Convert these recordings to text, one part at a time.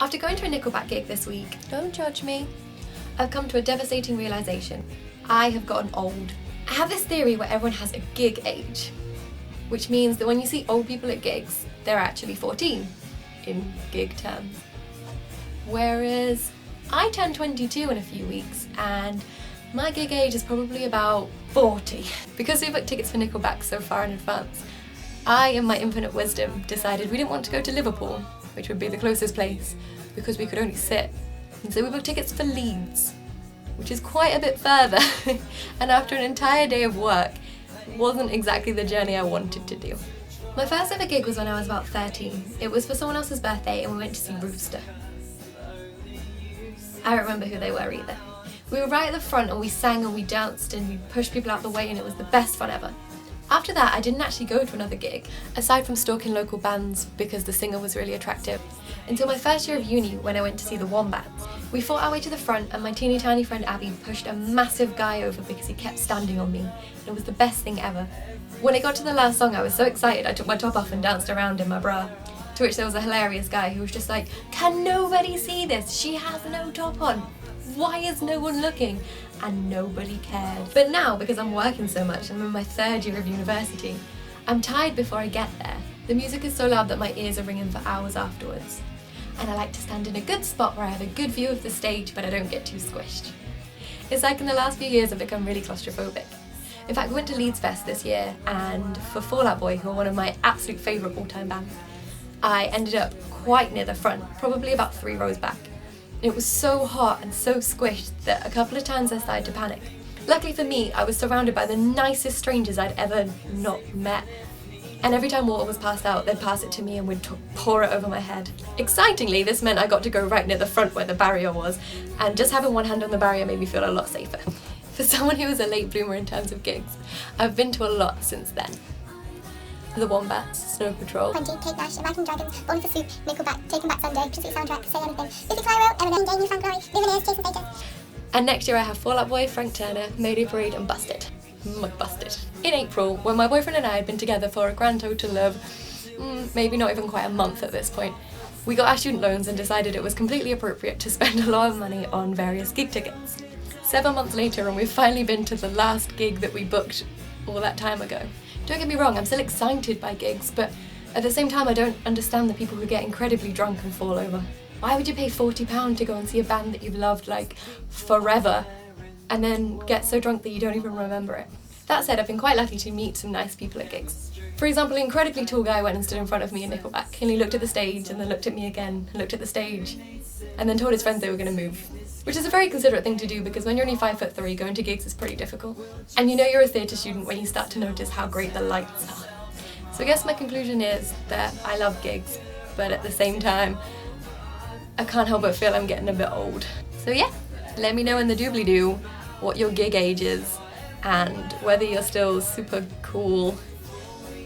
After going to a Nickelback gig this week, don't judge me, I've come to a devastating realisation. I have gotten old. I have this theory where everyone has a gig age, which means that when you see old people at gigs, they're actually 14 in gig terms. Whereas I turn 22 in a few weeks and my gig age is probably about 40. Because we booked tickets for Nickelback so far in advance, I, in my infinite wisdom, decided we didn't want to go to Liverpool, which would be the closest place, because we could only sit. And so we booked tickets for Leeds, which is quite a bit further. And after an entire day of work, wasn't exactly the journey I wanted to do. My first ever gig was when I was about 13. It was for someone else's birthday and we went to see Rooster. I don't remember who they were either. We were right at the front and we sang and we danced and we pushed people out the way and it was the best fun ever. After that, I didn't actually go to another gig, aside from stalking local bands because the singer was really attractive, until my first year of uni when I went to see the Wombats. We fought our way to the front and my teeny tiny friend Abby pushed a massive guy over because he kept standing on me, and it was the best thing ever. When it got to the last song, I was so excited I took my top off and danced around in my bra, to which there was a hilarious guy who was just like, "Can nobody see this? She has no top on. Why is no one looking?" And nobody cared. But now, because I'm working so much and I'm in my third year of university, I'm tired before I get there. The music is so loud that my ears are ringing for hours afterwards. And I like to stand in a good spot where I have a good view of the stage but I don't get too squished. It's like in the last few years I've become really claustrophobic. In fact, we went to Leeds Fest this year and for Fall Out Boy, who are one of my absolute favourite all-time bands, I ended up quite near the front, probably about 3 rows back. It was so hot and so squished that a couple of times I started to panic. Luckily for me, I was surrounded by the nicest strangers I'd ever not met. And every time water was passed out, they'd pass it to me and would pour it over my head. Excitingly, this meant I got to go right near the front where the barrier was, and just having one hand on the barrier made me feel a lot safer. For someone who was a late bloomer in terms of gigs, I've been to a lot since then. The Wombats, Snow Patrol, Cake Nash, Imagine Dragons, Born for Soup, Nickelback, Taking Back Sunday, Tribute Soundtrack, Say Anything, Music Cairo, Eminem, Jane, Newfound Glory, Lumineers, Jason Baker. And next year I have Fall Out Boy, Frank Turner, Mayday Parade and Busted. Busted. In April, when my boyfriend and I had been together for a grand total of maybe not even quite a month at this point, we got our student loans and decided it was completely appropriate to spend a lot of money on various gig tickets. 7 months later and we've finally been to the last gig that we booked all that time ago. Don't get me wrong, I'm still excited by gigs, but at the same time I don't understand the people who get incredibly drunk and fall over. Why would you pay £40 to go and see a band that you've loved like forever and then get so drunk that you don't even remember it? That said, I've been quite lucky to meet some nice people at gigs. For example, an incredibly tall guy went and stood in front of me in Nickelback and he looked at the stage and then looked at me again and looked at the stage and then told his friends they were going to move. Which is a very considerate thing to do because when you're only 5'3", going to gigs is pretty difficult. And you know you're a theatre student when you start to notice how great the lights are. So I guess my conclusion is that I love gigs, but at the same time, I can't help but feel I'm getting a bit old. So yeah, let me know in the doobly-doo what your gig age is and whether you're still super cool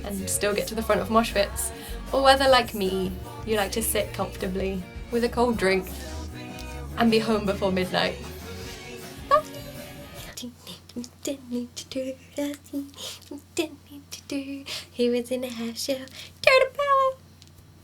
and still get to the front of mosh pits, or whether, like me, you like to sit comfortably with a cold drink and be home before midnight. Bye. He was in a house show.